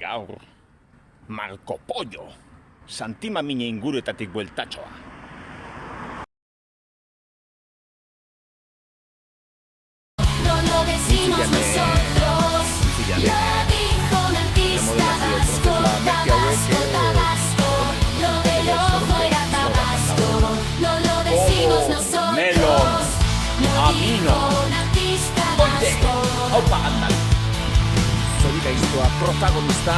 Gaur, Marco Pollo, Santimamine inguruetatik bueltatxoa. No lo decimos nosotros, lo dijo un artista vasco, Tabasco, Tabasco, lo del ojo era Tabasco, no lo decimos nosotros, lo dijo un artista vasco, Haupa andal. Zori gaiztoa protagonista.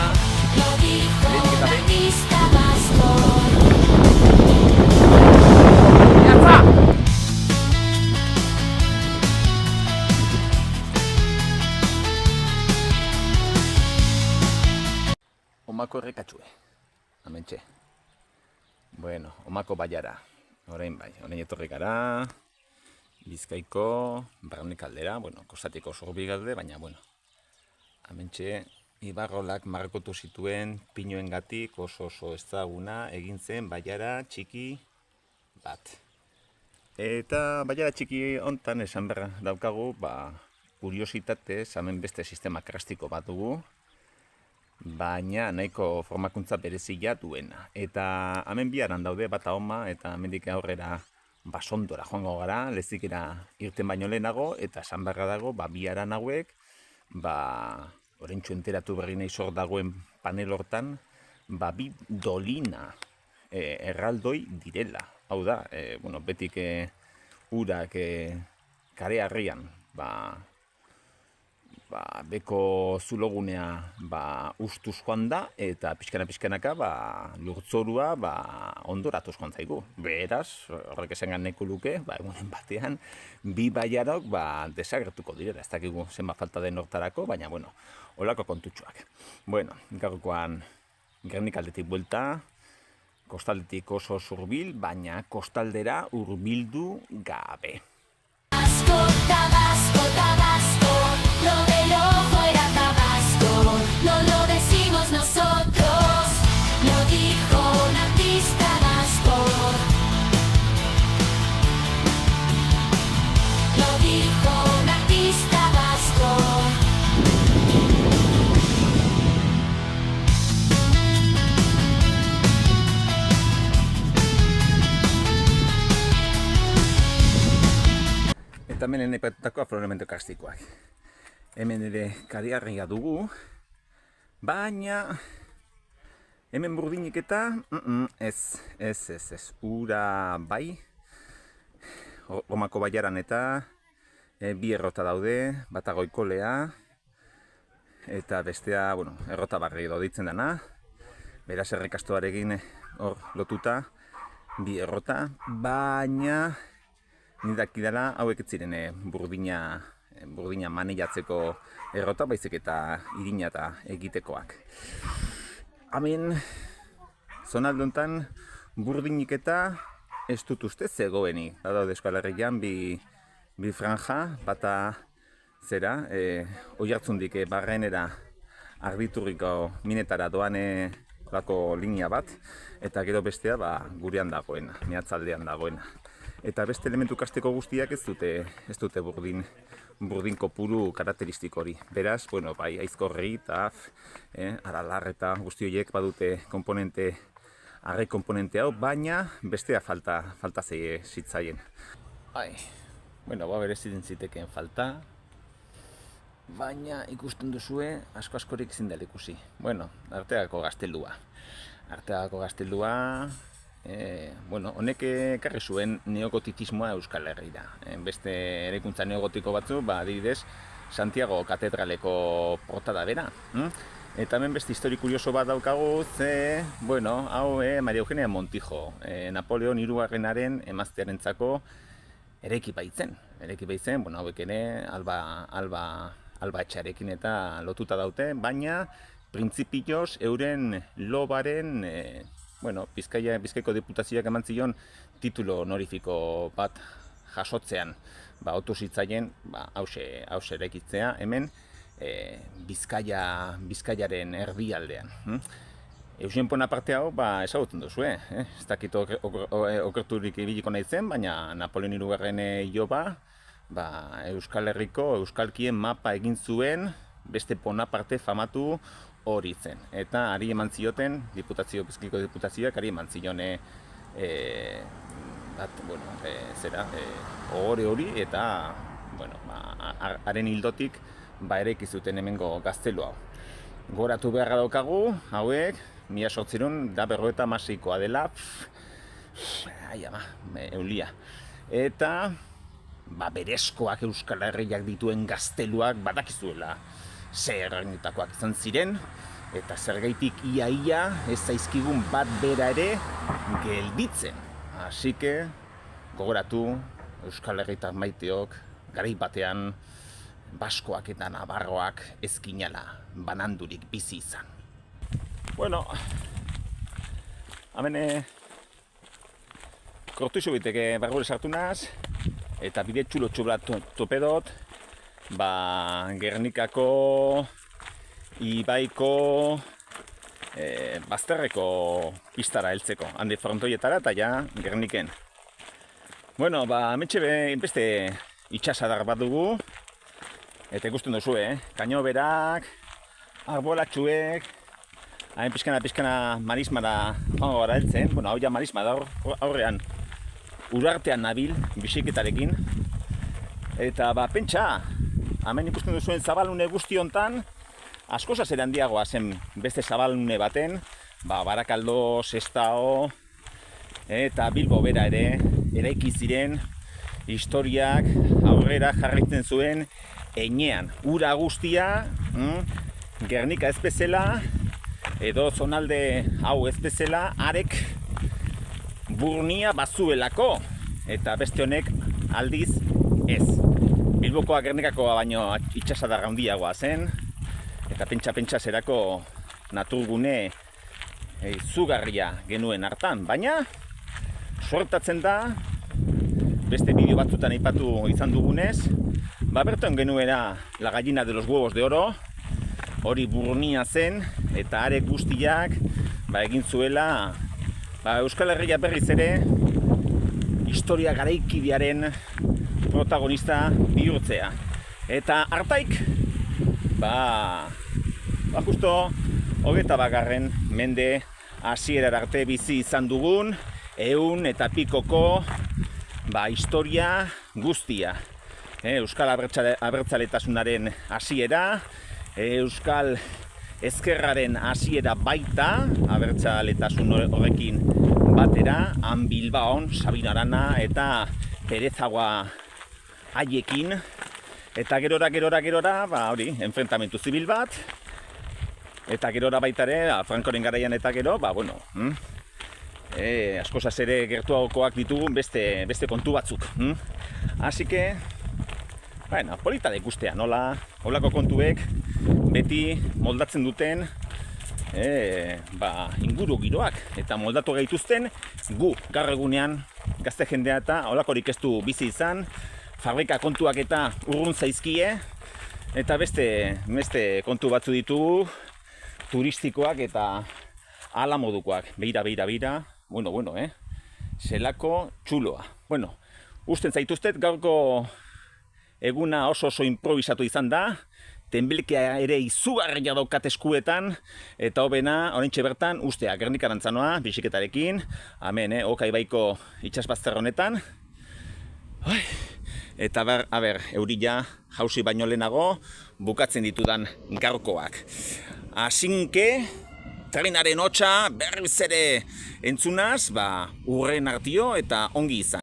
lo dijo un artista vasco. Yatza! Omako errekatxue. Hementxe. Bueno, omako baiara. Orain bai, orain etorri gara. Bizkaiko, Barronik aldera, bueno, kostatiko Sorbi galde, baina, bueno. Hementxe, Ibarrolak margotu zituen pinoengatik oso ezaguna egin zen baiara txiki bat. Eta baiara txiki hontan esan behar daukagu, kuriositatez, hemen beste sistema krastiko bat dugu, baina nahiko formakuntza berezia duena. Eta hemen biaran daude bata oma eta hemendik aurrera basondora joango gara, lezikera irten baino lehenago, eta esan beharra dago, biaran hauek, orentxu enteratu berri nahi zor dagoen panel hortan, bi dolina erraldoi direla. Hau da, betik urak karearrian, beko zulogunea ustuz joan da, eta pixkanaka lurtzorua ondoratuz joan zaigu. Beraz, horrek esangan nahiko luke, egunen batean, bi baiarok desagertuko direla, ez dakigu zenbat falta den hortarako, baina, holako kontutxoak. Gaurkoan Gernikaldetik buelta, kostaldetik oso zurbil, baina kostaldera hurbildu gabe. Tabasco, Tabasco, Tabasco, lo del ojo era Tabasco, no lo decimos nosotros, lo dijo un artista vasco. Lo dijo un artista vasco. Eta hemen aipatutako afloramento karstikoak. Hemen ere karearria dugu, baina hemen burdinik eta ez. Ura bai, Romako baiaran eta bi errota daude, bata goikolea, eta bestea, errota barri ditzen dana. Beraz errekastoarekin hor lotuta, bi errota, baina nidak idala hauek ez ziren burdina manilatzeko errota, baizik eta irina eta egitekoak. Hemen, zonalde honetan, burdinik eta ez dut uste zegoenik. Daude Euskal Herrian bi franja, bata zera, oihartzundik barrenera arditurriko minetara doane lako linea bat, eta gero bestea gurean dagoena, mehatzaldean dagoena. Eta beste elementu kasteko guztiak ez dute burdin kopuru karakteristiko hori. Beraz, bai, aizkorri eta aralar eta guzti horiek badute arre komponente hau, baina bestea falta zitzaien. Berezitzen zitekeen falta, baina ikusten duzue askorik ezin dela ikusi. Arteagako gazteldua, honek ekarri zuen neogotitismoa Euskal Herrira. Beste eraikuntza neogotiko batzu, adibidez, Santiago katedraleko portada bera. Eta hemen beste histori kurioso bat daukagu, hau Maria Eugenia Montijo, Napoleon hirugarrenaren emaztearentzako eraiki baitzen, hauek ere Alba etxearekin eta lotuta daute, baina printzipioz euren lobaren Bizkaiko diputazioak eman zion titulo honorifiko bat jasotzean, otu zitzaien hause eraikitzea hemen Bizkaiaren erdialdean. Eugen Bonaparte hau ezagutzen duzu, ez dakit okerturik ibiliko nahi zen, baina Napoleon hirugarren hiloba Euskal Herriko euskalkien mapa egin zuen, beste Bonaparte famatu hori zen. Eta ari eman zioten, Bizkaiko diputazioak ari eman zion ohore hori, eta haren hildotik eraiki zuten hemengo gaztelu hau. Goratu beharra daukagu, hauek, 1856koa dela, eulia. Eta berezkoak Euskal Herriak dituen gazteluak badakizuela zerrenetakoak izan ziren, eta zergaitik ia ez zaizkigun bat bera ere gelditzen. Asike, gogoratu Euskal Herritar maiteok garai batean baskoak eta nabarroak ezkinala banandurik bizi izan. Bueno, hemen kortuixo biteke bargure sartu naz, eta bide txulo bat tope dut, Gernikako, Ibaiko, bazterreko pistara heltzeko, handi frontoietara eta ja Gerniken. Bueno, hementxe beste itxasadar bat dugu, eta ikusten duzu, kaino berak, arbolatxuek, hain pixkana marismara joango gara heltzen. Bueno, hau ja marisma da aurrean urartean nabil bisiketarekin. Eta pentsa, hemen ikusten duzuen zabalune guzti hontan, askoz ere handiagoa zen beste zabalune baten, Barakaldo, Sestao eta Bilbo bera ere eraiki ziren historiak aurrera jarraitzen zuen enean. Ura guztia, Gernika ez bezala, edo zonalde hau ez bezala, arek burnia bazuelako, eta beste honek aldiz ez. Bilbokoa Gernikakoa baino itxasadar handiagoa zen, eta pentsa zerako naturgune izugarria genuen hartan, baina suertatzen da, beste bideo batzutan aipatu izan dugunez, berton genuena la gallina de los huevos de oro, hori burnia zen, eta arek guztiak egin zuela Euskal Herria berriz ere historia garaikidearen protagonista bihurtzea. Eta hartaik, justo 21. mende hasierar arte bizi izan dugun, 100 eta pikoko historia guztia. Euskal abertzaletasunaren hasiera, Euskal ezkerraren hasiera baita, abertzaletasun horrekin batera, han Bilbaon, Sabino Arana eta Perezagoa haiekin, eta gerora, hori, enfrentamentu zibil bat, eta gerora baita ere, Frankoren garaian eta gero, askozaz ere gertuagokoak ditugun beste kontu batzuk. Así que, polita da ikustea, nola, holako kontuek beti moldatzen duten inguru giroak, eta moldatu gaituzten gu gaur egunean gazte jendea eta holakorik ez du bizi izan, fabrika kontuak eta urrun zaizkie, eta beste kontu batzu ditugu turistikoak eta ala modukoak. Beira, zelako txuloa. Usten zaituztet gaurko eguna oso improvisatu izan da, tenbelkea ere izugarria daukat eskuetan, eta hobena, oraintxe bertan, ustea, Gernikarantza bisiketarekin, hemen, Okaibaiko itxasbazter honetan. Eta eurila jauzi baino lehenago, bukatzen ditudan gaurkoak. Asinke, trenaren hotsa berriz ere entzunaz, urren artio eta ongi izan.